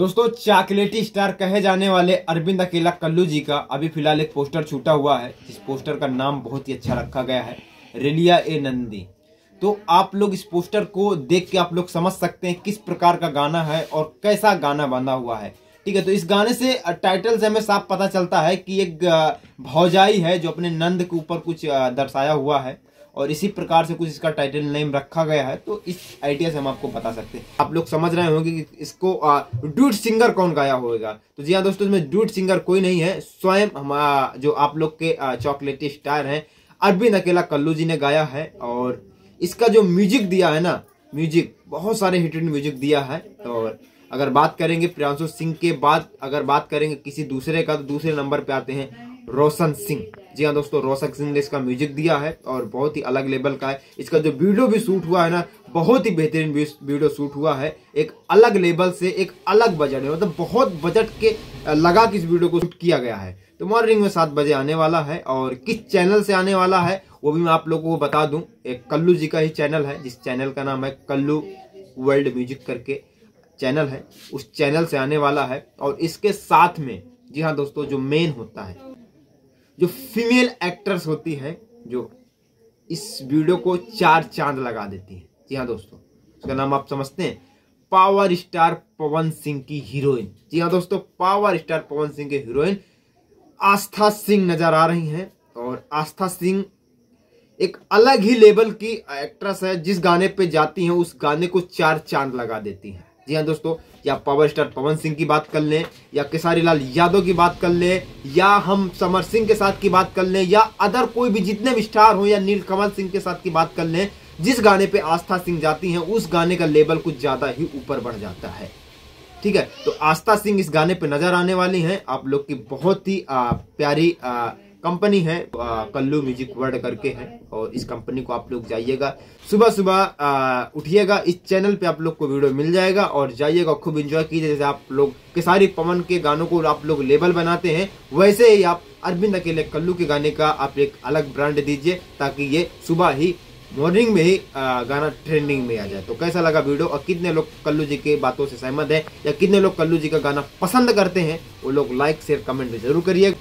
दोस्तों, चॉकलेटी स्टार कहे जाने वाले अरविंद अकेला कल्लू जी का अभी फिलहाल एक पोस्टर छूटा हुआ है, जिस पोस्टर का नाम बहुत ही अच्छा रखा गया है, रेलिया ए नंदी। तो आप लोग इस पोस्टर को देख के आप लोग समझ सकते हैं किस प्रकार का गाना है और कैसा गाना बना हुआ है। ठीक है, तो इस गाने से टाइटल से हमें साफ पता चलता है कि एक भौजाई है जो अपने नंद के ऊपर कुछ दर्शाया हुआ है और इसी प्रकार से कुछ इसका टाइटल नेम रखा गया है। तो इस आइडिया से हम आपको बता सकते हैं। आप लोग समझ रहे होंगे कि इसको डूड सिंगर कौन गाया होगा। तो जी हाँ दोस्तों, इसमें डूड सिंगर कोई नहीं है, स्वयं हम जो आप लोग के चॉकलेटी स्टार हैं अरविंद अकेला कल्लू जी ने गाया है। और इसका जो म्यूजिक दिया है ना, म्यूजिक बहुत सारे हिटेड म्यूजिक दिया है। और अगर बात करेंगे प्रियांशु सिंह के बाद अगर बात करेंगे किसी दूसरे का, तो दूसरे नंबर पे आते हैं रोशन सिंह। जी हाँ दोस्तों, रोशन सिंह ने इसका म्यूजिक दिया है और बहुत ही अलग लेवल का है। इसका जो वीडियो भी शूट हुआ है ना, बहुत ही बेहतरीन वीडियो शूट हुआ है, एक अलग लेवल से, एक अलग बजट में, मतलब बहुत बजट के लगा कि इस वीडियो को शूट किया गया है। तो मॉर्निंग में 7 बजे आने वाला है और किस चैनल से आने वाला है वो भी मैं आप लोगों को बता दूं। एक कल्लू जी का ही चैनल है, जिस चैनल का नाम है कल्लू वर्ल्ड म्यूजिक करके चैनल है, उस चैनल से आने वाला है। और इसके साथ में जी हाँ दोस्तों, जो मेन होता है, जो फीमेल एक्टर्स होती है, जो इस वीडियो को 4 चांद लगा देती है। जी हाँ दोस्तों, उसका नाम आप समझते हैं, पावर स्टार पवन सिंह की हीरोइन। जी हाँ दोस्तों, पावर स्टार पवन सिंह की हीरोइन आस्था सिंह नजर आ रही हैं। और आस्था सिंह एक अलग ही लेवल की एक्ट्रेस है, जिस गाने पे जाती हैं उस गाने को 4 चांद लगा देती हैं। जी हाँ दोस्तों, या पावर स्टार पवन सिंह की बात कर लें, या केसारी लाल यादव की बात कर लें, या हम समर सिंह के साथ की बात कर लें, या अदर कोई भी जितने भी स्टार हो, या नीलकमल सिंह के साथ की बात कर लें, जिस गाने पे आस्था सिंह जाती हैं उस गाने का लेवल कुछ ज्यादा ही ऊपर बढ़ जाता है। ठीक है, तो आस्था सिंह इस गाने पे नजर आने वाली हैं। आप लोग की बहुत ही प्यारी कंपनी है, कल्लू म्यूजिक वर्ल्ड करके है। और इस कंपनी को आप लोग जाइएगा, सुबह सुबह उठिएगा, इस चैनल पे आप लोग को वीडियो मिल जाएगा और जाइएगा, खूब एंजॉय कीजिए। जैसे आप लोग केसारी पवन के गानों को आप लोग लेबल बनाते हैं, वैसे ही आप अरविंद अकेले कल्लू के गाने का आप एक अलग ब्रांड दीजिए, ताकि ये सुबह ही मॉर्निंग में ही गाना ट्रेंडिंग में आ जाए। तो कैसा लगा वीडियो और कितने लोग कल्लू जी के बातों से सहमत हैं, या कितने लोग कल्लू जी का गाना पसंद करते हैं, वो लोग लाइक शेयर कमेंट जरूर करिए।